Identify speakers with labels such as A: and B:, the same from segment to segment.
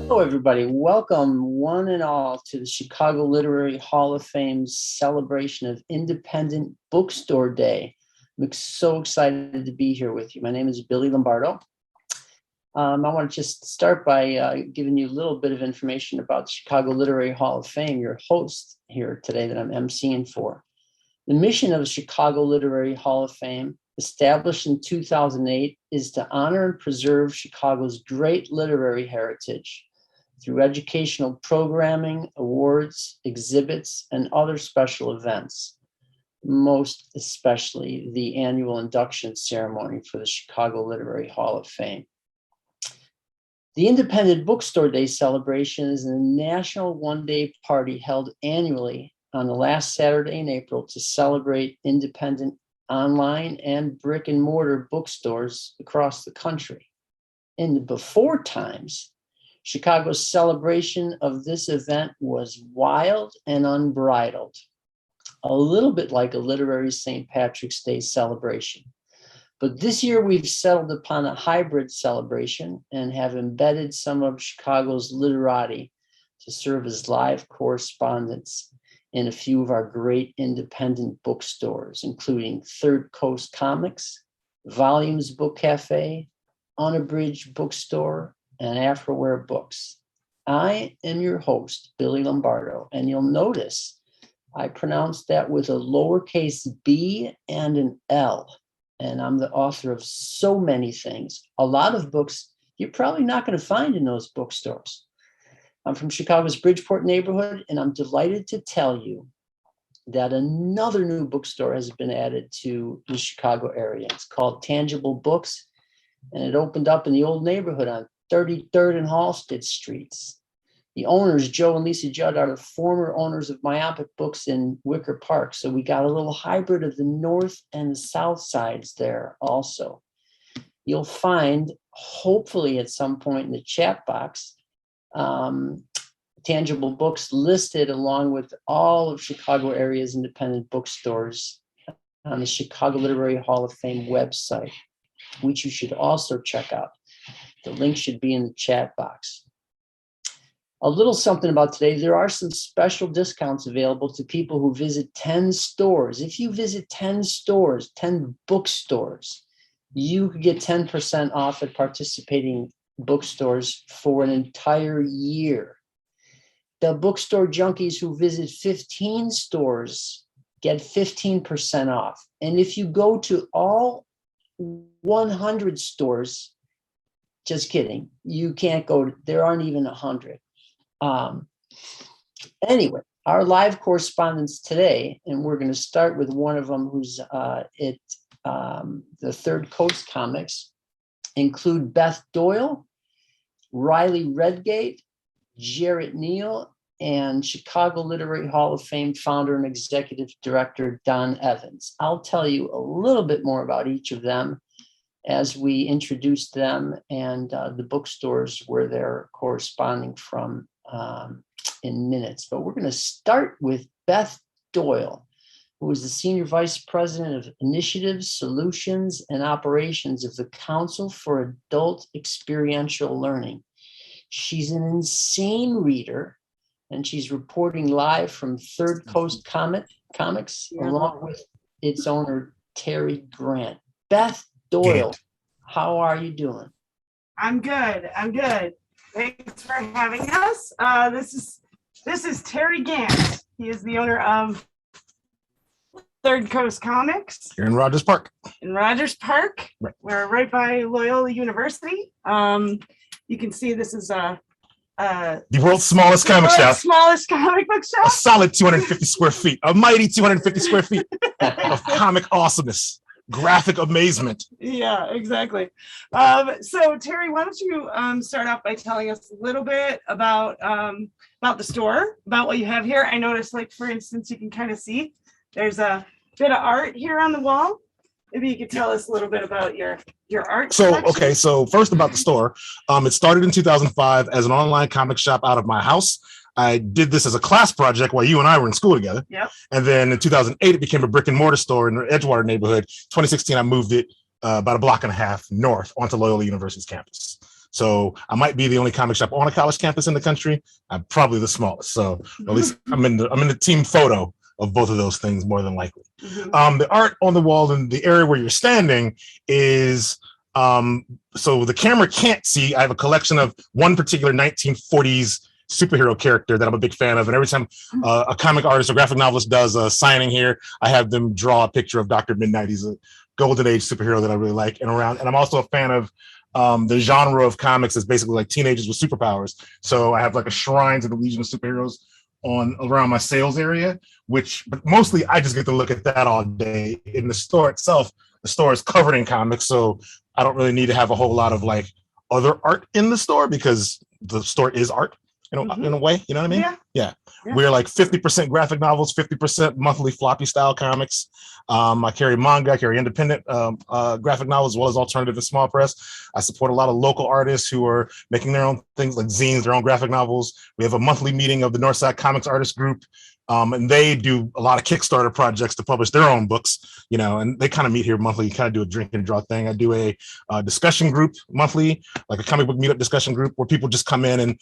A: Hello, everybody. Welcome, one and all, to the Chicago Literary Hall of Fame's celebration of Independent Bookstore Day. I'm so excited to be here with you. My name is Billy Lombardo. I want to just start by giving you a little bit of information about the Chicago Literary Hall of Fame, your host here today that I'm emceeing for. The mission of the Chicago Literary Hall of Fame, established in 2008, is to honor and preserve Chicago's great literary heritage through educational programming, awards, exhibits, and other special events, most especially the annual induction ceremony for the Chicago Literary Hall of Fame. The Independent Bookstore Day celebration is a national one-day party held annually on the last Saturday in April to celebrate independent online and brick and mortar bookstores across the country. In the before times, Chicago's celebration of this event was wild and unbridled, a little bit like a literary St. Patrick's Day celebration. But this year we've settled upon a hybrid celebration and have embedded some of Chicago's literati to serve as live correspondents in a few of our great independent bookstores, including Third Coast Comics, Volumes Bookcafe, Unabridged Bookstore, and AfriWare Books. I am your host, Billy Lombardo, and you'll notice I pronounced that with a lowercase b and an L, and I'm the author of so many things, a lot of books you're probably not going to find in those bookstores. I'm from Chicago's Bridgeport neighborhood, and I'm delighted to tell you that another new bookstore has been added to the Chicago area. It's called Tangible Books, and it opened up in the old neighborhood on 33rd and Halsted Streets. The owners, Joe and Lisa Judd, are the former owners of Myopic Books in Wicker Park. So we got a little hybrid of the north and the south sides there also. You'll find, hopefully at some point in the chat box, Tangible Books listed along with all of Chicago area's independent bookstores on the Chicago Literary Hall of Fame website, which you should also check out. The link should be in the chat box. A little something about today. There are some special discounts available to people who visit 10 stores. If you visit 10 stores, 10 bookstores, you could get 10% off at participating bookstores for an entire year. The bookstore junkies who visit 15 stores get 15% off. And if you go to all 100 stores, just kidding, you can't go, there aren't even 100. Anyway, our live correspondents today, and we're going to start with one of them who's at the Third Coast Comics, include Beth Doyle, Riley Redgate, Jarrett Neal, and Chicago Literary Hall of Fame founder and executive director Don Evans. I'll tell you a little bit more about each of them as we introduce them and the bookstores where they're corresponding from in minutes. But we're going to start with Beth Doyle, who is the Senior Vice President of Initiatives, Solutions, and Operations of the Council for Adult Experiential Learning. She's an insane reader, and she's reporting live from Third Coast Comics, along with its owner, Terry Grant. Beth Doyle, how are you doing?
B: I'm good. Thanks for having us. This is Terry Gant. He is the owner of Third Coast Comics.
C: Here in Rogers Park.
B: Right. We're right by Loyola University. You can see this is the
C: world's smallest comic shop.
B: Smallest comic book shop.
C: A solid 250 square feet. A mighty 250 square feet of comic awesomeness. Graphic amazement.
B: Yeah, exactly. So Terry, why don't you start off by telling us a little bit about the store, about what you have here. I noticed, like, for instance, you can kind of see there's a bit of art here on the wall. Maybe you could tell us a little bit about your art collection.
C: Okay, so first about the store. It started in 2005 as an online comic shop out of my house. I did this as a class project while you and I were in school together.
B: Yep.
C: And then in 2008, it became a brick and mortar store in the Edgewater neighborhood. 2016, I moved it about a block and a half north onto Loyola University's campus. So I might be the only comic shop on a college campus in the country. I'm probably the smallest. So at least I'm in the team photo of both of those things more than likely. The art on the wall in the area where you're standing is so the camera can't see. I have a collection of one particular 1940s superhero character that I'm a big fan of. And every time a comic artist or graphic novelist does a signing here, I have them draw a picture of Dr. Midnight. He's a golden age superhero that I really like. And I'm also a fan of the genre of comics is basically like teenagers with superpowers. So I have like a shrine to the Legion of Superheroes on around my sales area, but mostly I just get to look at that all day. In the store itself, the store is covered in comics. So I don't really need to have a whole lot of like other art in the store because the store is art. In a way, you know what I mean? Yeah. We're like 50% graphic novels, 50% monthly floppy style comics. I carry manga, I carry independent graphic novels as well as alternative and small press. I support a lot of local artists who are making their own things like zines, their own graphic novels. We have a monthly meeting of the Northside Comics Artist Group. And they do a lot of Kickstarter projects to publish their own books, and they kind of meet here monthly, kind of do a drink and draw thing. I do a discussion group monthly, like a comic book meetup discussion group where people just come in and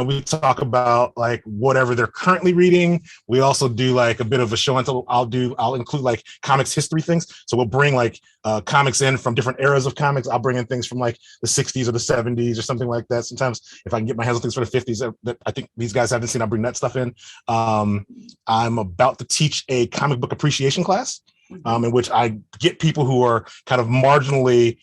C: we talk about like whatever they're currently reading. We also do like a bit of a show and tell. I'll include like comics history things. So we'll bring like comics in from different eras of comics. I'll bring in things from like the 60s or the 70s or something like that. Sometimes if I can get my hands on things for the 50s that I think these guys haven't seen, I'll bring that stuff in. I'm about to teach a comic book appreciation class in which I get people who are kind of marginally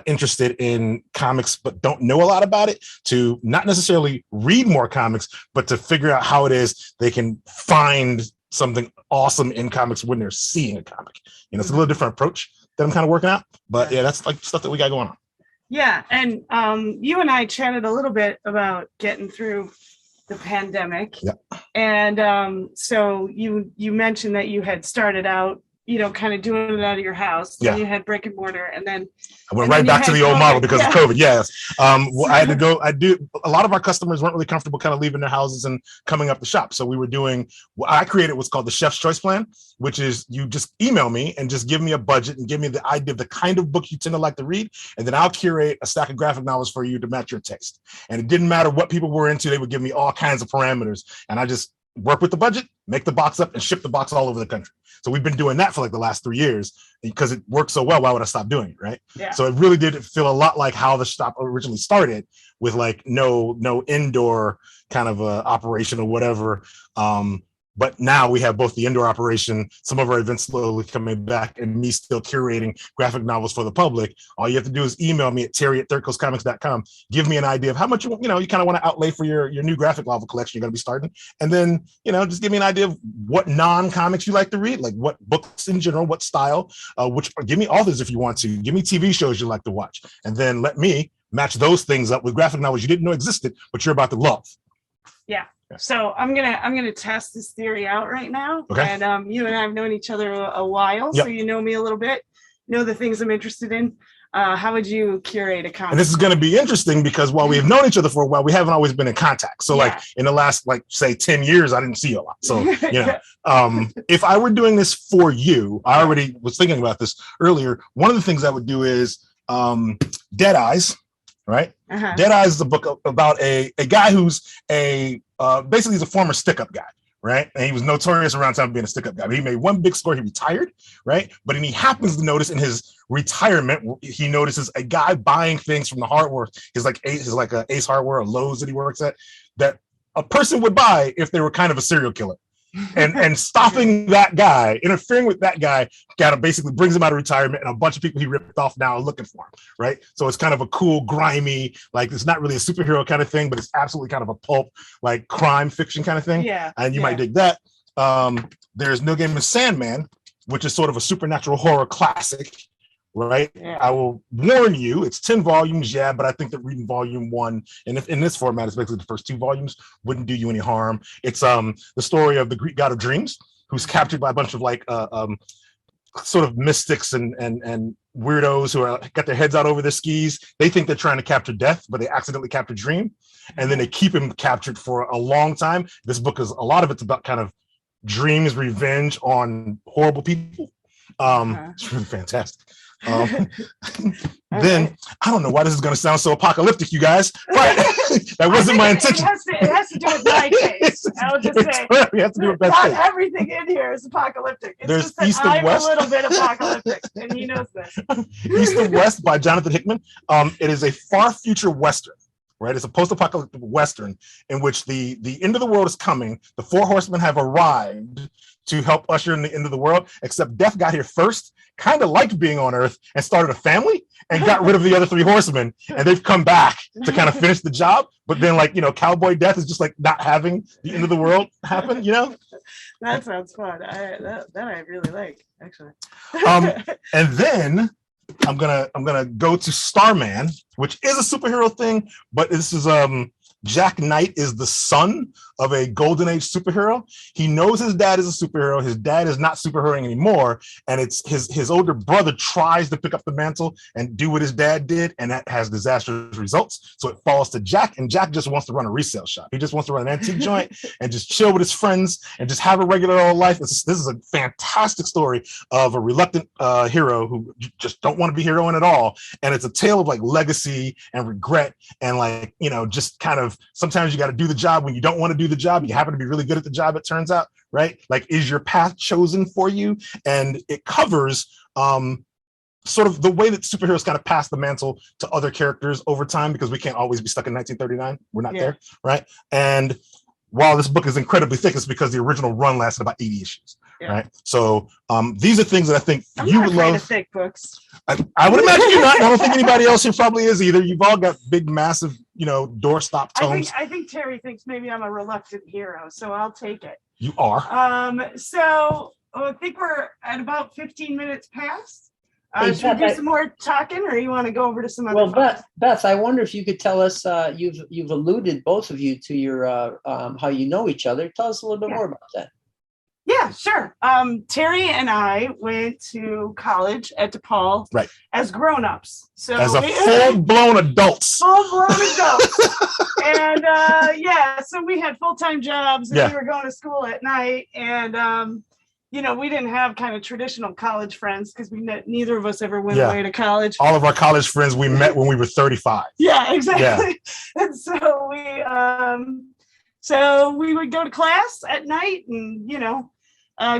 C: interested in comics but don't know a lot about it to not necessarily read more comics, but to figure out how it is they can find something awesome in comics when they're seeing a comic. It's a little different approach that I'm kind of working out, but yeah, that's like stuff that we got going on.
B: Yeah, and you and I chatted a little bit about getting through the pandemic. And so you mentioned that you had started out kind of doing it out of your house. Then you had brick and mortar, and then
C: I went right back to the old model because of COVID. Yes. I had to go. A lot of our customers weren't really comfortable kind of leaving their houses and coming up the shop. So we were doing I created what's called the Chef's Choice Plan, which is you just email me and just give me a budget and give me the idea of the kind of book you tend to like to read. And then I'll curate a stack of graphic novels for you to match your taste. And it didn't matter what people were into. They would give me all kinds of parameters. And I just work with the budget, make the box up, and ship the box all over the country. So we've been doing that for like the last 3 years because it worked so well. Why would I stop doing it, right?
B: Yeah.
C: So it really did feel a lot like how the shop originally started, with like no indoor kind of operation or whatever. But now we have both the indoor operation, some of our events slowly coming back, and me still curating graphic novels for the public. All you have to do is email me at terry@thirdcoastcomics.com. Give me an idea of how much you kind of want to outlay for your new graphic novel collection you're going to be starting. And then, just give me an idea of what non-comics you like to read, like what books in general, what style, give me authors if you want to. Give me TV shows you like to watch. And then let me match those things up with graphic novels you didn't know existed, but you're about to love.
B: Yeah. So I'm gonna test this theory out right now.
C: Okay.
B: And you and I have known each other a while, so you know me a little bit, know the things I'm interested in. How would you curate a comic?
C: And this is going to be interesting because while we have known each other for a while, we haven't always been in contact. So like in the last, say 10 years, I didn't see you a lot. So, if I were doing this for you, I already was thinking about this earlier. One of the things I would do is Dead Eyes, right? Dead Eyes is a book about a guy who's basically he's a former stick-up guy. Right. And he was notorious around town being a stick-up guy. But he made one big score. He retired. Right. But then he happens to notice in his retirement, he notices a guy buying things from the hardware. His like a Ace Hardware or Lowe's that he works at, that a person would buy if they were kind of a serial killer. And stopping that guy, interfering with that guy, kind of basically brings him out of retirement, and a bunch of people he ripped off now are looking for him, right? So it's kind of a cool, grimy, like it's not really a superhero kind of thing, but it's absolutely kind of a pulp, like crime fiction kind of thing.
B: Yeah.
C: And you might dig that. There's No Game of Sandman, which is sort of a supernatural horror classic, right?
B: Yeah.
C: I will warn you, it's 10 volumes, but I think that reading volume 1, and if in this format, it's basically the first 2 volumes, wouldn't do you any harm. It's the story of the Greek god of dreams, who's captured by a bunch of like sort of mystics and weirdos who are got their heads out over their skis. They think they're trying to capture death, but they accidentally capture dream, and then they keep him captured for a long time. This book is, a lot of it's about kind of dreams, revenge on horrible people. It's really fantastic. Then I don't know why this is going to sound so apocalyptic, you guys, but that wasn't my intention.
B: It has to do with my taste. I'll just say
C: We have to do with Beth's
B: not
C: taste.
B: everything in here is apocalyptic. It's
C: There's
B: just that
C: East and
B: I'm
C: West.
B: a little bit apocalyptic, and he knows this.
C: East and West by Jonathan Hickman. It is a far future Western, right? It's a post-apocalyptic Western in which the end of the world is coming. The four horsemen have arrived to help usher in the end of the world, except Death got here first, kind of liked being on Earth, and started a family and got rid of the other three horsemen, and they've come back to kind of finish the job. But then, like, Cowboy Death is just like not having the end of the world happen,
B: That sounds fun. That I really like, actually.
C: And then I'm gonna go to Starman, which is a superhero thing, but this is Jack Knight is the son of a golden age superhero. He knows his dad is a superhero. His dad is not superheroing anymore, and it's his older brother tries to pick up the mantle and do what his dad did, and that has disastrous results. So it falls to Jack, and Jack just wants to run a resale shop. He just wants to run an antique joint and just chill with his friends and just have a regular old life. This is a fantastic story of a reluctant hero who just don't want to be heroing at all, and it's a tale of like legacy and regret and like just kind of sometimes you got to do the job when you don't want to do the job. You happen to be really good at the job, it turns out, right? Like, is your path chosen for you? And it covers sort of the way that superheroes kind of pass the mantle to other characters over time, because we can't always be stuck in 1939. We're not there, right? And while this book is incredibly thick, it's because the original run lasted about 80 issues, right? So these are things that I think you would love.
B: Thick books.
C: I would imagine you're not. I don't think anybody else here probably is either. You've all got big, massive, doorstop tomes.
B: I think Terry thinks maybe I'm a reluctant hero, so I'll take it.
C: You are.
B: So I think we're at about 15 minutes past. Should we do some more talking, or you want to go over to some other?
A: Well, Beth, I wonder if you could tell us. You've alluded, both of you, to your how you know each other. Tell us a little bit more about that.
B: Yeah, sure. Terry and I went to college at DePaul,
C: right,
B: as grown-ups. So
C: as full-blown adults.
B: Full-blown adults. And so we had full-time jobs, and we were going to school at night, and we didn't have kind of traditional college friends because neither of us ever went away to college.
C: All of our college friends we met when we were 35.
B: Yeah, exactly. Yeah. And so we would go to class at night and,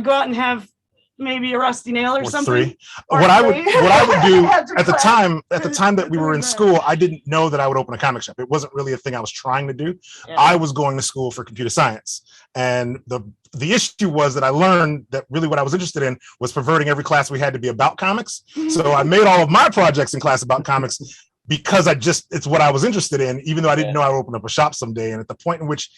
B: go out and have maybe a rusty nail or something.
C: Three. What I would do at the time that we were in school, I didn't know that I would open a comic shop. It wasn't really a thing I was trying to do. Yeah. I was going to school for computer science. And the issue was that I learned that really what I was interested in was perverting every class we had to be about comics. So I made all of my projects in class about comics because it's what I was interested in, even though I didn't know I would open up a shop someday. And at the point in which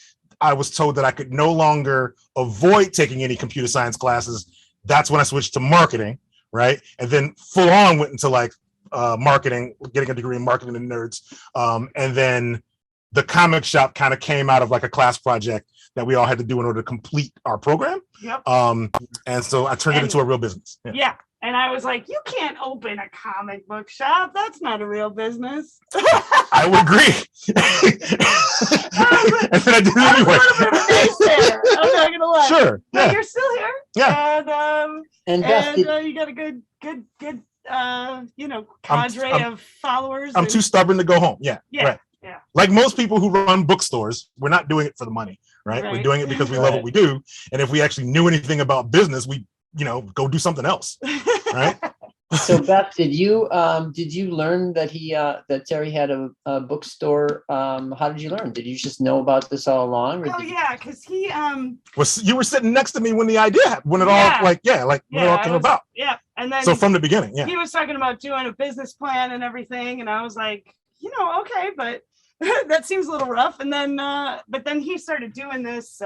C: I was told that I could no longer avoid taking any computer science classes, that's when I switched to marketing, right? And then full on went into like marketing, getting a degree in marketing and nerds. And then the comic shop kind of came out of like a class project that we all had to do in order to complete our program. Yep. And so I turned it into a real business.
B: Yeah. And I was like, you can't open a comic book shop. That's not a real business.
C: I would agree. And then I did it anyway.
B: I'm not gonna lie.
C: Sure.
B: But you're still here.
C: Yeah.
B: And you got a good cadre of followers.
C: I'm too stubborn to go home. Yeah. Right. Yeah. Like most people who run bookstores, we're not doing it for the money, right? We're doing it because we love what we do. And if we actually knew anything about business, we go do something else, right?
A: So Beth, did you learn that that Terry had a bookstore? How did you learn? Did you just know about this all along?
B: Because he
C: you were sitting next to me when the idea happened, when it all came about.
B: Yeah, and then
C: from the beginning,
B: he was talking about doing a business plan and everything, and I was like, okay, but that seems a little rough. And then, but then he started doing this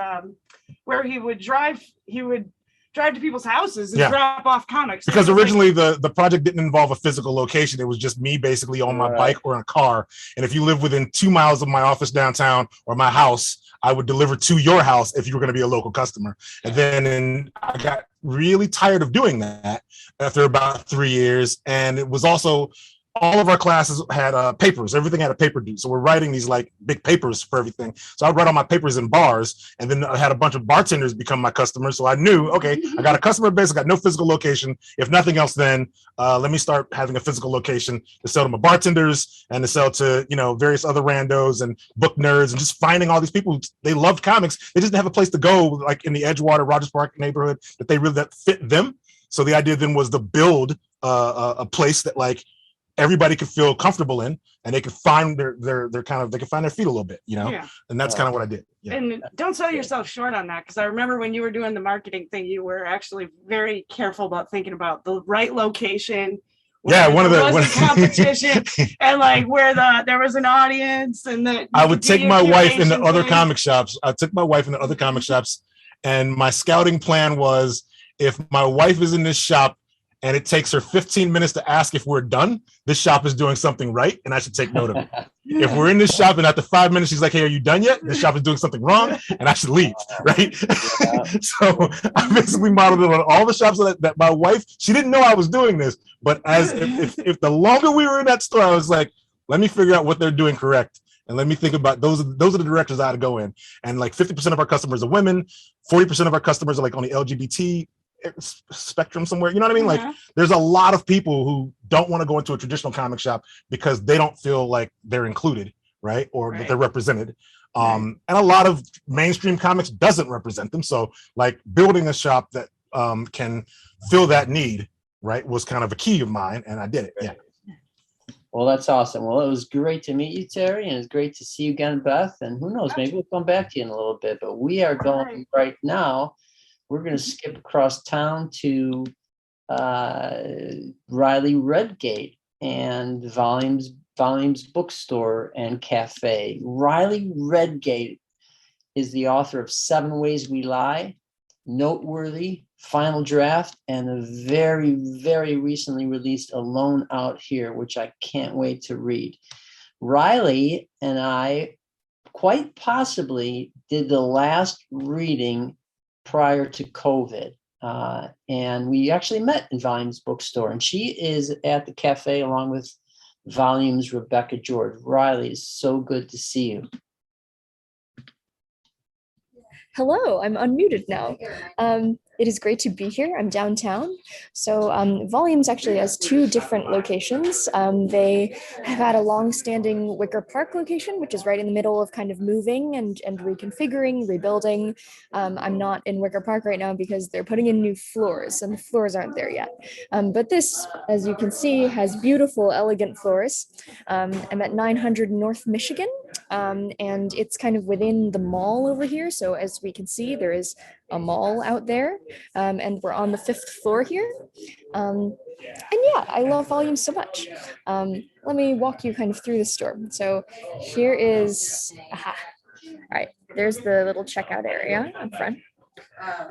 B: where he would drive to people's houses and drop off comics.
C: Because originally the project didn't involve a physical location. It was just me basically on my bike or in a car. And if you live within 2 miles of my office downtown or my house, I would deliver to your house if you were going to be a local customer. And then I got really tired of doing that after about 3 years. And it was also all of our classes had papers. Everything had a paper due. So we're writing these like big papers for everything. So I would write all my papers in bars, and then I had a bunch of bartenders become my customers. So I knew, okay, I got a customer base, I got no physical location. If nothing else, then let me start having a physical location to sell to my bartenders and to sell to, various other randos and book nerds, and just finding all these people. They loved comics. They just didn't have a place to go, like in the Edgewater, Rogers Park neighborhood, that fit them. So the idea then was to build a place that like everybody could feel comfortable in, and they could find their kind of, they could find their feet a little bit,
B: Yeah.
C: And that's kind of what I did. Yeah.
B: And don't sell yourself short on that, because I remember when you were doing the marketing thing, you were actually very careful about thinking about the right location.
C: Yeah, one of the
B: competition and like where there was an audience, and that
C: I would take my wife into other comic shops. I took my wife into other comic shops, and my scouting plan was, if my wife is in this shop and it takes her 15 minutes to ask if we're done, this shop is doing something right, and I should take note of it. If we're in this shop and after 5 minutes she's like, "Hey, are you done yet?" This shop is doing something wrong, and I should leave, right? Yeah. So I basically modeled it on all the shops that my wife, she didn't know I was doing this, but as if the longer we were in that store, I was like, let me figure out what they're doing correct. And let me think about those are the directions I had to go in. And like 50% of our customers are women, 40% of our customers are like on the LGBT spectrum somewhere. You know what I mean? Like there's a lot of people who don't want to go into a traditional comic shop because they don't feel like they're included, right? Or that they're represented. And a lot of mainstream comics doesn't represent them. So like building a shop that can fill that need, right, was kind of a key of mine, and I did it. Yeah.
A: Well, that's awesome. Well, it was great to meet you, Terry, and it's great to see you again, Beth. And who knows, maybe we'll come back to you in a little bit. But we are going right now. We're going to skip across town to Riley Redgate and Volumes Bookstore and Cafe. Riley Redgate is the author of 7 Ways We Lie, Noteworthy, Final Draft, and a very, very recently released Alone Out Here, which I can't wait to read. Riley and I quite possibly did the last reading prior to COVID. And we actually met in Volumes Bookstore, and she is at the cafe along with Volumes Rebecca George. Riley, it's so good to see you.
D: Hello, I'm unmuted now. It is great to be here. I'm downtown. So Volumes actually has 2 different locations. They have had a long-standing Wicker Park location, which is right in the middle of kind of moving and reconfiguring, rebuilding. I'm not in Wicker Park right now because they're putting in new floors, and the floors aren't there yet. But this, as you can see, has beautiful, elegant floors. I'm at 900 North Michigan, and it's kind of within the mall over here. So as we can see, there is a mall out there, and we're on the 5th floor here. And yeah, I love Volumes so much. Let me walk you kind of through the store. So here is, all right, there's the little checkout area up front.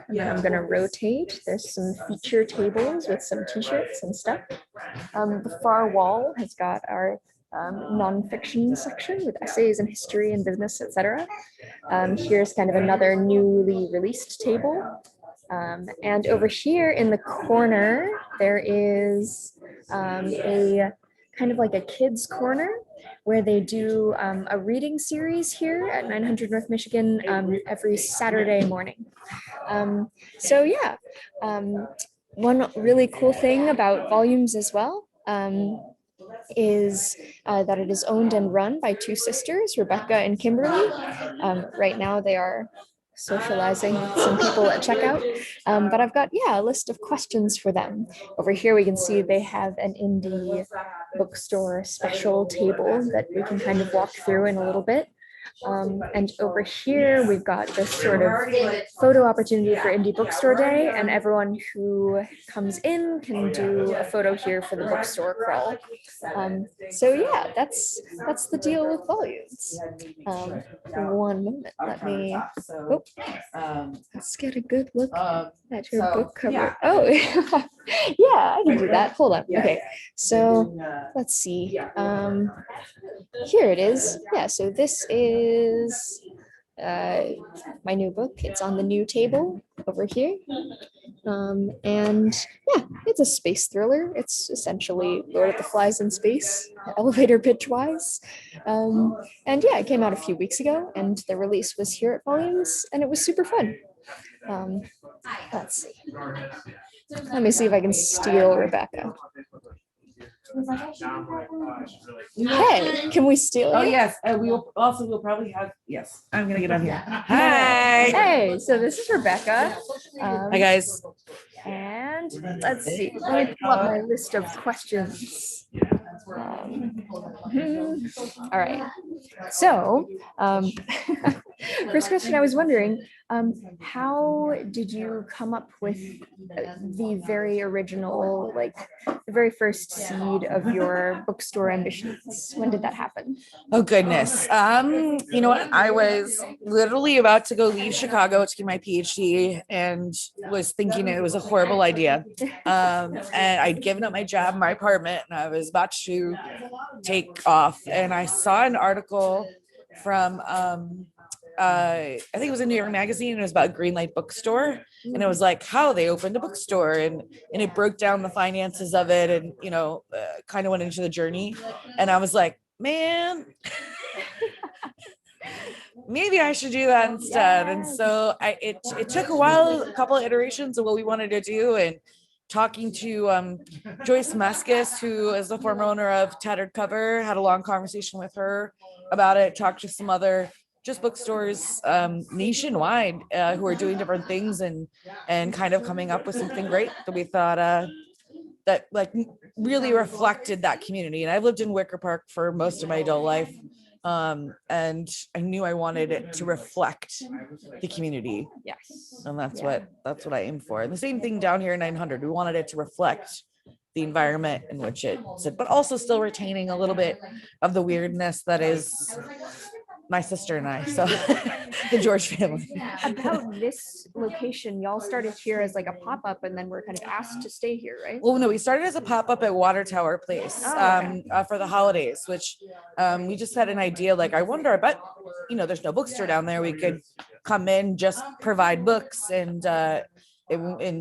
D: And then I'm gonna rotate. There's some feature tables with some t-shirts and stuff. The far wall has got our nonfiction section with essays and history and business, etc. Here's kind of another newly released table. And over here in the corner, there is a kind of like a kids corner where they do a reading series here at 900 North Michigan every Saturday morning. So yeah, one really cool thing about Volumes as well is that it is owned and run by 2 sisters, Rebecca and Kimberly. Right now they are socializing with some people at checkout, but I've got a list of questions for them. Over here we can see they have an indie bookstore special table that we can kind of walk through in a little bit. And over here, we've got this sort of photo opportunity for Indie Bookstore Day, and everyone who comes in can do a photo here for the bookstore crawl. So yeah, that's the deal with Volumes. One moment, let me, let's get a good look at your book cover. Oh, yeah, I can do that. Hold on. Okay, so let's see. Here it is. Yeah, so this is my new book. It's on the new table over here. And yeah, it's a space thriller. It's essentially Lord of the Flies in space, elevator pitch wise. And yeah, it came out a few weeks ago, and the release was here at Volumes, and it was super fun. Um, let's see. Let me see if I can steal Rebecca. Hey, can we steal
B: Oh
D: you?
B: yes, and we'll probably have, yes, I'm gonna get on here. Hi.
D: Hey, so this is Rebecca.
B: Hi guys.
D: And let's see, let me pull up my list of questions. All right. So, first question, I was wondering, how did you come up with the very original, like the very first seed of your bookstore ambitions? When did that happen?
E: Oh goodness. You know what? I was literally about to go leave Chicago to get my PhD and was thinking it was a horrible idea. And I'd given up my job, my apartment, and I was about to take off. And I saw an article from I think it was a New York Magazine, and it was about Greenlight Bookstore, and it was like how they opened a bookstore, and it broke down the finances of it, and kind of went into the journey, and I was like, man, maybe I should do that instead. And so it took a while, a couple of iterations of what we wanted to do, and talking to Joyce Meskis, who is the former owner of Tattered Cover, had a long conversation with her about it, talked to some other just bookstores nationwide who are doing different things and kind of coming up with something great that we thought that like really reflected that community. And I've lived in Wicker Park for most of my adult life. And I knew I wanted it to reflect the community.
D: Yes.
E: And that's what I aim for. And the same thing down here in 900, we wanted it to reflect the environment in which it's, but also still retaining a little bit of the weirdness that is my sister and I, so the George family.
D: About this location, y'all started here as like a pop-up and then we're kind of asked to stay here, right?
E: Well, no, we started as a pop-up at Water Tower Place for the holidays, which we just had an idea, like, I wonder, but there's no bookstore down there. We could come in, just provide books and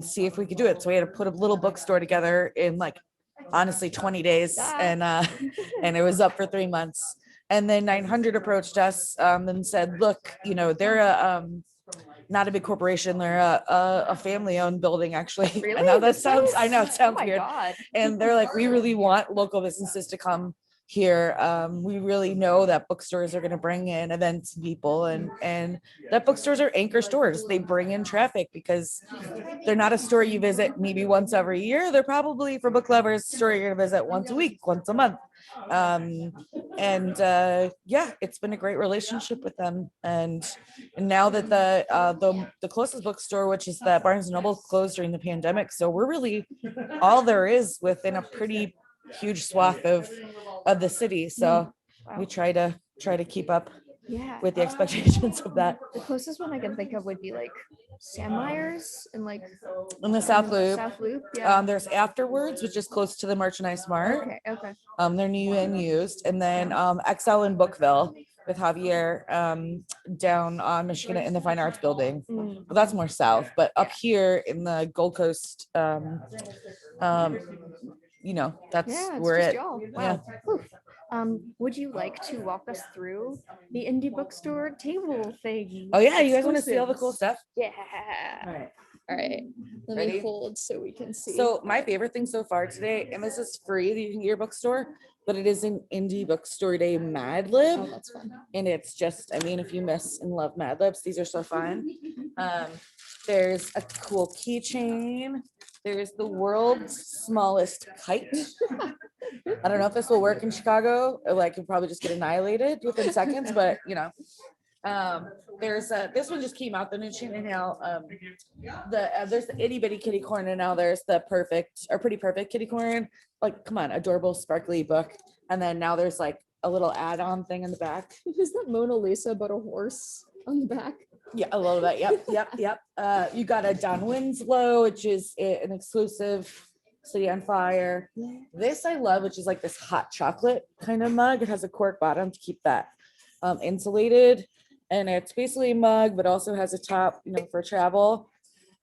E: see if we could do it. So we had to put a little bookstore together in like, honestly, 20 days. And it was up for 3 months. And then 900 approached us and said, look, they're not a big corporation. They're a family-owned building, actually.
D: Really?
E: I know it sounds weird.
D: God.
E: And they're like, we really want local businesses to come here. We really know that bookstores are going to bring in events and people, and that bookstores are anchor stores. They bring in traffic because they're not a store you visit maybe once every year. They're probably, for book lovers, a store you're going to visit once a week, once a month. It's been a great relationship with them. And now that the closest bookstore, which is that Barnes & Noble, closed during the pandemic, so we're really all there is within a pretty huge swath of the city. So we try to keep up with the expectations of that.
D: The closest one I can think of would be like Sam Myers and like
E: In the South Loop.
D: Yeah.
E: There's Afterwards, which is close to the Merchandise Mart.
D: Okay.
E: They're new and used. And then XL in Bookville with Javier down on Michigan in the Fine Arts Building. Well, that's more south, but up here in the Gold Coast, that's where it.
D: Wow.
E: Yeah.
D: Would you like to walk us through the indie bookstore table thing?
E: Oh yeah, you guys want to see all the cool stuff?
D: Yeah.
E: All right.
D: Let
E: Ready?
D: me hold so we can see.
E: So my favorite thing so far today, and this is free that you can get your bookstore, but it is an indie bookstore day Mad Lib.
D: Oh, that's fun.
E: And it's just, if you miss and love Mad Libs, these are so fun. There's a cool keychain. There's the world's smallest kite. I don't know if this will work in Chicago. Like, you'll probably just get annihilated within seconds, but there's this one just came out, the new chain, and now there's the itty bitty kitty corn, and now there's the pretty perfect kitty corn. Like, come on, adorable sparkly book. And then now there's like a little add-on thing in the back.
D: Is that Mona Lisa but a horse on the back?
E: Yeah, a little bit. Yep. You got a Don Winslow, which is an exclusive City on Fire. This I love, which is like this hot chocolate kind of mug. It has a cork bottom to keep that insulated. And it's basically a mug, but also has a top, for travel.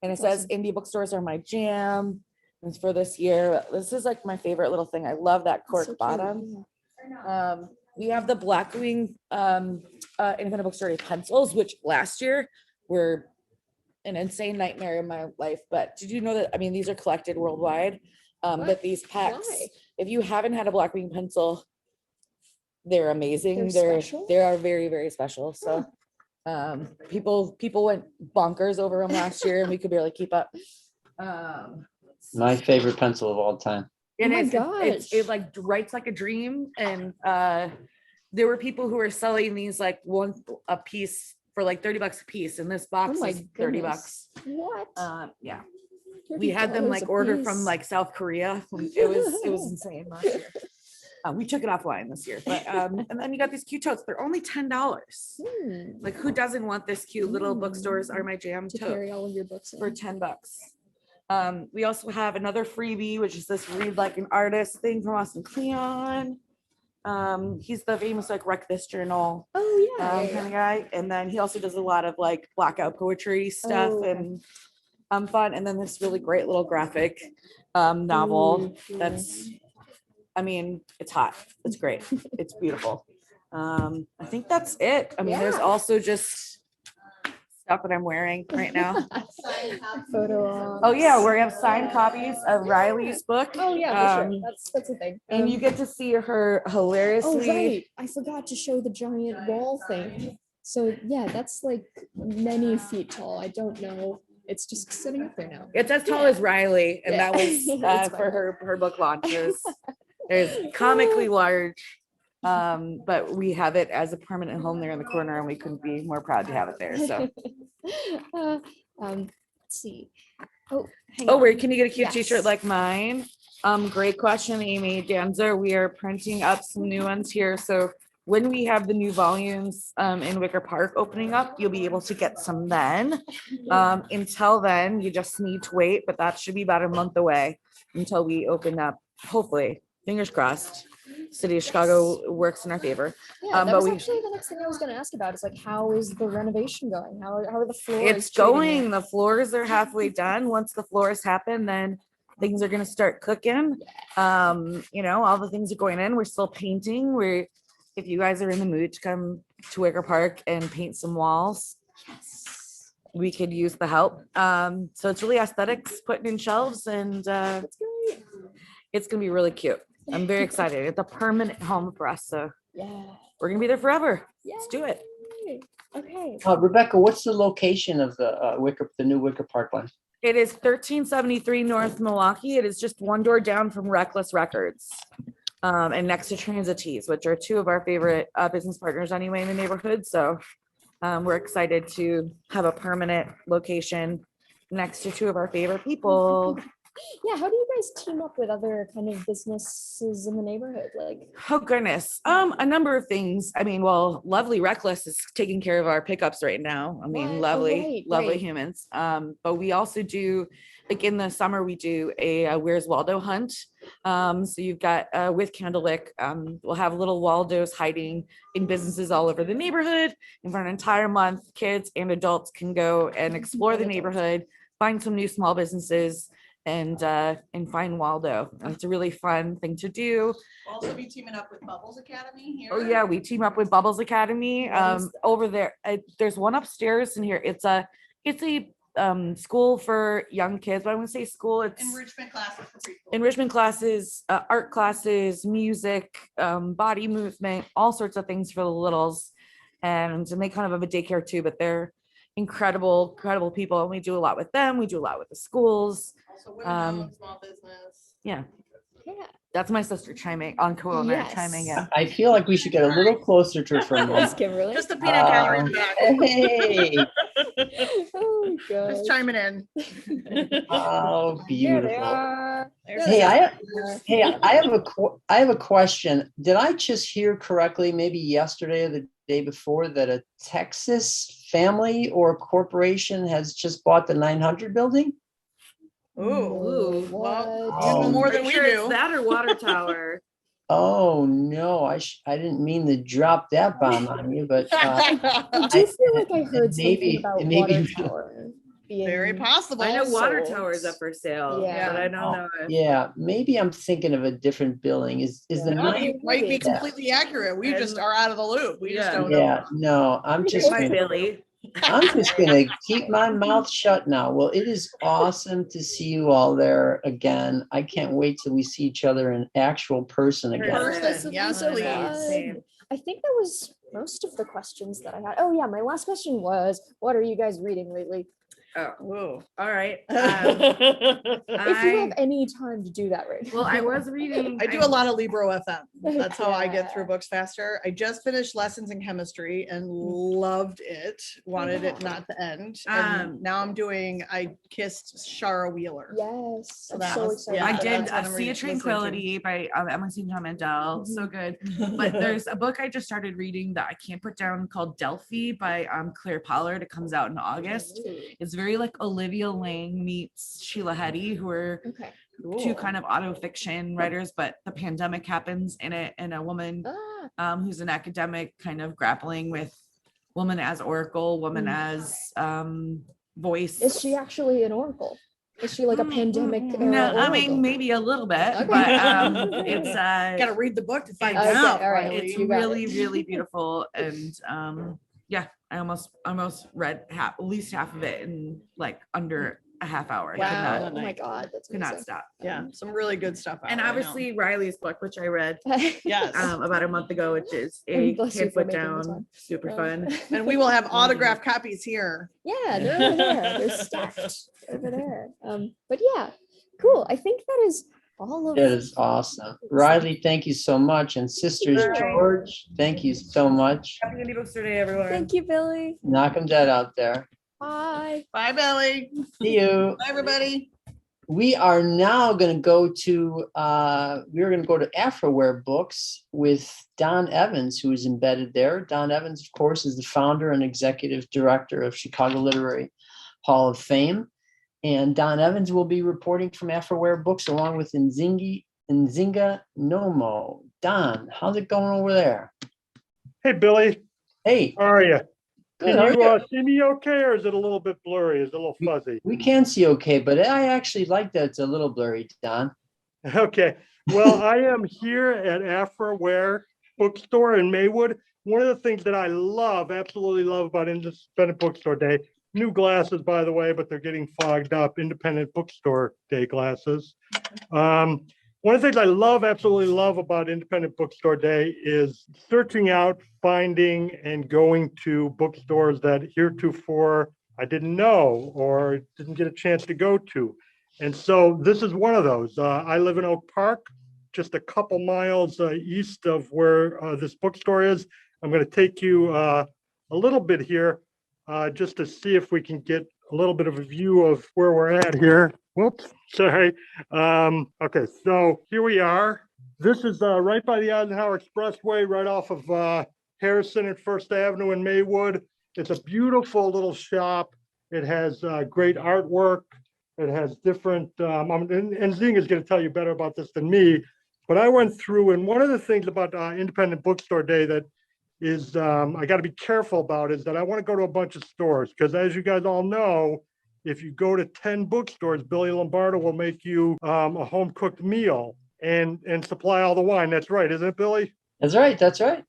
E: and it says indie bookstores are my jam. It's for this year. This is like my favorite little thing. I love that cork
D: so cute.
E: bottom. We have the Blackwing independent bookstore pencils, which last year were an insane nightmare in my life. But did you know that, I mean, these are collected worldwide, but these packs,
D: Why?
E: if you haven't had a Blackwing pencil, they're amazing.
D: They're special?
E: They are very, very special. So people went bonkers over them last year and we could barely keep up.
A: My favorite pencil of all time.
E: And
D: Oh my
E: it
D: gosh.
E: like writes like a dream. And there were people who were selling these like one a piece for like $30 a piece, and this box
D: Oh my
E: is $30.
D: goodness. What?
E: Yeah, we had them
D: $30
E: like
D: a
E: ordered from
D: piece.
E: like South Korea. It was insane last year. We took it offline this year, but and then you got these cute totes. They're only $10. Like, who doesn't want this cute little bookstores are my jam
D: To
E: tote
D: carry all of your books in.
E: for $10? We also have another freebie, which is this read like an artist thing from Austin Kleon. He's the famous like Wreck This Journal
D: Oh yeah.
E: kind of guy, and then he also does a lot of like blackout poetry stuff
D: Oh, okay.
E: and fun. And then this really great little graphic novel
D: Ooh,
E: that's, I mean, it's hot. It's great. It's beautiful. I think that's it. I mean, there's
D: Yeah.
E: also just stuff that I'm wearing right now.
D: Photo.
E: Oh yeah, we have signed copies of Riley's book.
D: Oh yeah, for
E: Um,
D: sure. That's a thing.
E: And you get to see her
D: Oh
E: hilariously.
D: right, I forgot to show the giant wall thing. So yeah, that's like many feet tall. I don't know. It's just sitting up there now.
E: It's as tall as Riley, and
D: Yeah.
E: that was
D: That's
E: for
D: fine.
E: her book launches. It's comically large, but we have it as a permanent home there in the corner, and we couldn't be more proud to have it there. So,
D: Let's see. Oh, hang
E: oh,
D: on.
E: where can you get a cute
D: Yes.
E: T-shirt like mine? Great question, Amy Danzer. We are printing up some new ones here, so when we have the new volumes in Wicker Park opening up, you'll be able to get some then. Until then, you just need to wait, but that should be about a month away until we open up. Hopefully, fingers crossed. City of Chicago works in our favor.
D: Yeah, that
E: but
D: was
E: we-
D: actually the next thing I was going to ask about. Is like, how is the renovation going? How are the floors?
E: It's
D: treating
E: going.
D: it?
E: The floors are halfway done. Once the floors happen, then things are going to start cooking. All the things are going in. We're still painting. If you guys are in the mood to come to Wicker Park and paint some walls, we could use the help. So it's really aesthetics, putting in shelves, and
D: That's great.
E: it's gonna be really cute. I'm very excited. It's a permanent home for us, so
D: Yeah.
E: we're gonna be there forever.
D: Yeah.
E: Let's do it.
D: Okay.
A: Rebecca, what's the location of the new Wicker Park one?
E: It is 1373 North Milwaukee. It is just one door down from Reckless Records. And next to Transitees, which are two of our favorite business partners anyway in the neighborhood. So we're excited to have a permanent location next to two of our favorite people.
D: Yeah. How do you guys team up with other kind of businesses in the neighborhood? Like,
E: Oh goodness. A number of things. I mean, well, lovely Reckless is taking care of our pickups right now. I mean,
D: What? Oh,
E: lovely, lovely
D: right.
E: humans. But we also do, like in the summer, we do a Where's Waldo hunt. So you've got with Candlewick, we'll have little Waldos hiding in businesses all over the neighborhood. And for an entire month, kids and adults can go and explore the neighborhood, find some new small businesses, and find Waldo. And it's a really fun thing to do.
F: Also be teaming up with Bubbles Academy here.
E: Oh yeah, we team up with Bubbles Academy
D: What is
E: over there. There's one upstairs in here. It's a school for young kids, but I wouldn't say school. It's
F: Enrichment classes for preschool.
E: enrichment classes, art classes, music, body movement, all sorts of things for the littles. And they kind of have a daycare too, but they're incredible people. And we do a lot with them. We do a lot with the schools.
F: Also women-owned small business.
E: Yeah,
D: yeah.
E: that's my sister chiming on co-owner
D: Yes.
E: chiming in.
A: I feel like we should get a little closer to her for a
D: Yes,
A: moment.
D: Kimberly.
F: Just a peanut gallery in the back.
A: Hey,
D: Oh god.
F: Just chiming in.
A: oh,
D: There they
A: beautiful.
D: are.
F: There's
A: Hey,
F: the-
A: I have a question. Did I just hear correctly, maybe yesterday or the day before, that a Texas family or corporation has just bought the 900 building?
F: Ooh,
D: What?
F: well,
A: Oh.
F: you know more than we
E: Sure, it's
F: do.
E: that or water tower.
A: Oh no, I didn't mean to drop that bomb on you, but
D: I do feel like I heard
A: maybe-
D: something about
A: maybe-
D: water tower. being
F: Very possible.
E: I know Water
D: sold.
E: Tower is up for sale,
D: Yeah.
E: but I don't know.
A: Yeah, maybe I'm thinking of a different building. Is the
F: No,
A: ninth?
F: you might be
D: Yeah.
F: completely accurate. We just are out of the loop. We just
E: Yeah.
F: don't know.
A: Yeah, no, I'm
D: Pretty
A: just
E: Hi,
D: good.
A: gonna,
E: Billy.
A: I'm just gonna keep my mouth shut now. Well, it is awesome to see you all there again. I can't wait till we see each other in actual person again.
F: Person.
D: This would be
F: Yes,
D: so
F: please.
D: fun.
E: Same.
D: I think that was most of the questions that I had. Oh yeah, my last question was, what are you guys reading lately?
E: Oh, all right.
D: If you have any time to do that right now.
E: Well, I was reading.
F: I do a lot of Libro FM. That's how I get
D: Yeah.
F: through books faster. I just finished Lessons in Chemistry and loved it. Wanted it not to end. And now I kissed Shara Wheeler.
D: Yes,
F: So
D: I'm
F: that
D: so
F: was-
D: excited.
F: yeah,
E: I
D: about
E: did
F: that's
D: that.
F: what I'm
E: Sea of
F: listening to.
E: Tranquility by Emma St. John Mandel. So good. But there's a book I just started reading that I can't put down called Delphi by Claire Pollard. It comes out in August. It's very like Olivia Lang meets Sheila Heti, who are
D: Okay.
E: two kind of auto fiction writers, but the pandemic happens in it, and a woman who's an academic kind of grappling with woman as oracle, woman as voice.
D: Is she actually an oracle? Is she like a pandemic era
E: No, I
D: oracle?
E: mean maybe a little bit,
D: Okay.
E: but it's
F: Gotta read the book to find
E: Okay,
F: out.
D: all right.
F: Riley.
E: it's
D: You got
E: really
D: it.
E: really beautiful, and yeah, I almost read at least half of it in like under a half hour.
F: Wow.
D: Oh my god, that's
E: Could not
D: amazing.
E: stop.
F: Yeah, some really good stuff.
E: And
F: out right now.
E: obviously Riley's book, which I read
F: Yes.
E: about a month ago, which is a
D: Bless you
E: Can't
D: for
E: Put
D: making the
E: Down,
D: time.
E: super fun.
F: And we will have autographed copies here.
D: Yeah, they're over there. They're stacked over there. But yeah, cool. I think that is all of
A: That is awesome. Riley, thank you so much. And Sisters
E: Bye.
A: George, thank you so much.
E: Happy Indie Bookstore Day, everyone.
D: Thank you, Billy.
A: Knock 'em dead out there.
D: Bye.
F: Bye, Billy.
A: See you.
F: Bye, everybody.
A: We are now going to go to AfriWare Books with Don Evans, who is embedded there. Don Evans, of course, is the founder and executive director of Chicago Literary Hall of Fame. And Don Evans will be reporting from AfriWare Books along with Nzingha Nommo. Don, how's it going over there?
G: Hey, Billy,
A: Hey,
G: how are you?
A: good.
G: Can
A: How are
G: you
A: you?
G: see me okay, or is it a little bit blurry? Is it a little fuzzy?
A: We can see okay, but I actually like that it's a little blurry, Don.
G: Okay. Well, I am here at AfriWare Bookstore in Maywood. One of the things that I absolutely love about Independent Bookstore Day, new glasses, by the way, but they're getting fogged up, Independent Bookstore Day glasses. One of the things I absolutely love about Independent Bookstore Day is searching out, finding, and going to bookstores that heretofore I didn't know or didn't get a chance to go to. And so this is one of those. I live in Oak Park, just a couple miles east of where this bookstore is. I'm going to take you a little bit here just to see if we can get a little bit of a view of where we're at here. Whoops, sorry. Okay, so here we are. This is right by the Eisenhower Expressway, right off of Harrison and First Avenue in Maywood. It's a beautiful little shop. It has great artwork. It has different, and Nzingha is going to tell you better about this than me, but I went through, and one of the things about Independent Bookstore Day that is I got to be careful about is that I want to go to a bunch of stores, because as you guys all know, if you go to 10 bookstores, Billy Lombardo will make you a home cooked meal and supply all the wine. That's right, isn't it, Billy?
A: That's right. That's right.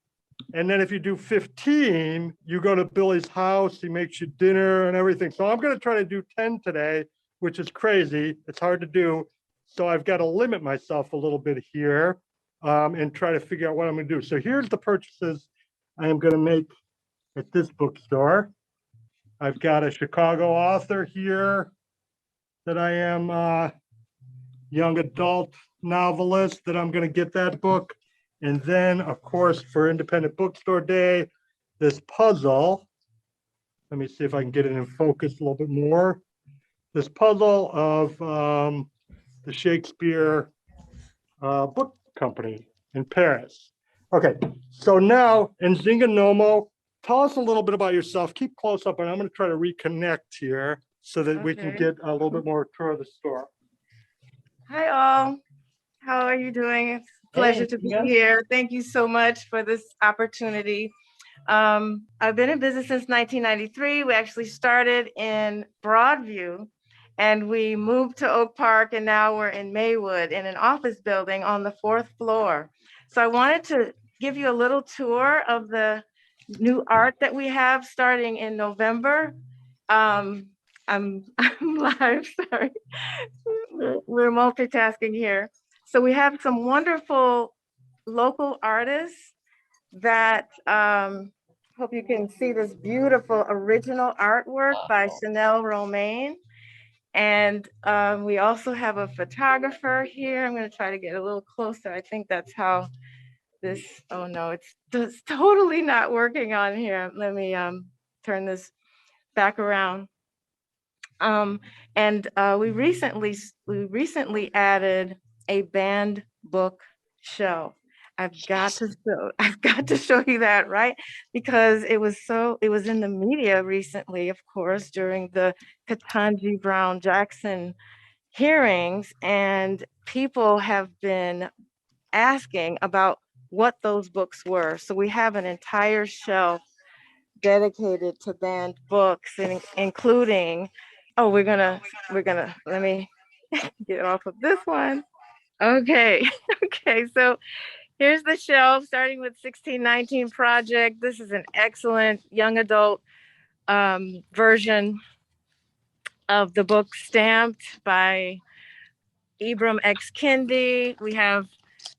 G: And then if you do 15, you go to Billy's house, he makes you dinner and everything. So I'm going to try to do 10 today, which is crazy. It's hard to do. So I've got to limit myself a little bit here and try to figure out what I'm going to do. So here's the purchases I am going to make at this bookstore. I've got a Chicago author here that I am young adult novelist that I'm going to get that book. And then, of course, for Independent Bookstore Day, this puzzle. Let me see if I can get it in focus a little bit more. This puzzle of the Shakespeare Book Company in Paris. Okay, so now, Nzingha Nommo, tell us a little bit about yourself. Keep close up, and I'm going to try to reconnect here so that we can
B: Okay.
G: get a little bit more tour of the store.
B: Hi all. How are you doing? It's a pleasure
A: Hey,
B: to be
A: Nzingha.
B: here. Thank you so much for this opportunity.
H: I've been in business since 1993. We actually started in Broadview and we moved to Oak Park, and now we're in Maywood in an office building on the 4th floor. So I wanted to give you a little tour of the new art that we have starting in November. I'm live, sorry. We're multitasking here. So we have some wonderful local artists that hope you can see this beautiful original artwork by Chanel Romaine. And we also have a photographer here. I'm going to try to get a little closer. I think that's how this, oh no, it's totally not working on here. Let me turn this back around. And we recently added a banned book shelf. I've got to show you that, right? Because it was in the media recently, of course, during the Ketanji Brown Jackson hearings, and people have been asking about what those books were. So we have an entire shelf dedicated to banned books, and including, oh, we're gonna, let me get off of this one. Okay, okay, so here's the shelf, starting with 1619 Project. This is an excellent young adult version of the book, stamped by Ibram X. Kendi. We have